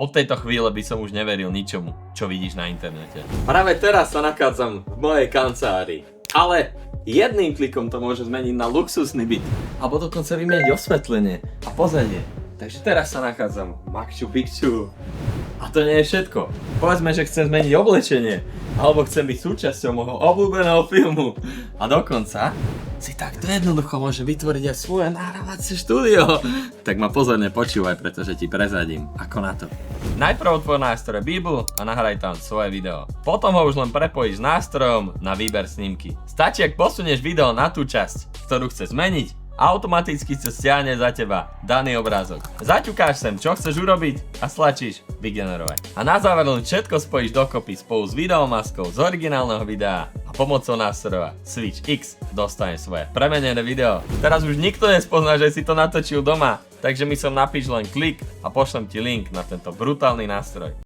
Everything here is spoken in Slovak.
Od tejto chvíle by som už neveril ničomu, čo vidíš na internete. Práve teraz sa nachádzam v mojej kancelárii. Ale jedným klikom to môže zmeniť na luxusný byt. Alebo dokonca vymeniť osvetlenie a pozadie. Takže teraz sa nachádzam v Machu Picchu. A to nie je všetko. Povedzme, že chcem zmeniť oblečenie. Alebo chcem byť súčasťou môjho obľúbeného filmu. A dokonca si takto jednoducho môže vytvoriť aj svoje nahrávacie štúdio. Tak ma pozorne počúvaj, pretože ti prezradím, ako na to. Najprv otvor nástroj Biblu a nahraj tam svoje video. Potom ho už len prepojíš s nástrojom na výber snímky. Stačí, ak posunieš video na tú časť, ktorú chceš zmeniť, automaticky sa stiahne za teba daný obrázok. Zaťukáš sem, čo chceš urobiť a stlačíš vygenerovať. A na záver len všetko spojíš dokopy spolu s videomaskou z originálneho videa a pomocou nástroja Switch X dostaneš svoje premenené video. Teraz už nikto nespozná, že si to natočil doma, takže mi sem napíš len klik a pošlem ti link na tento brutálny nástroj.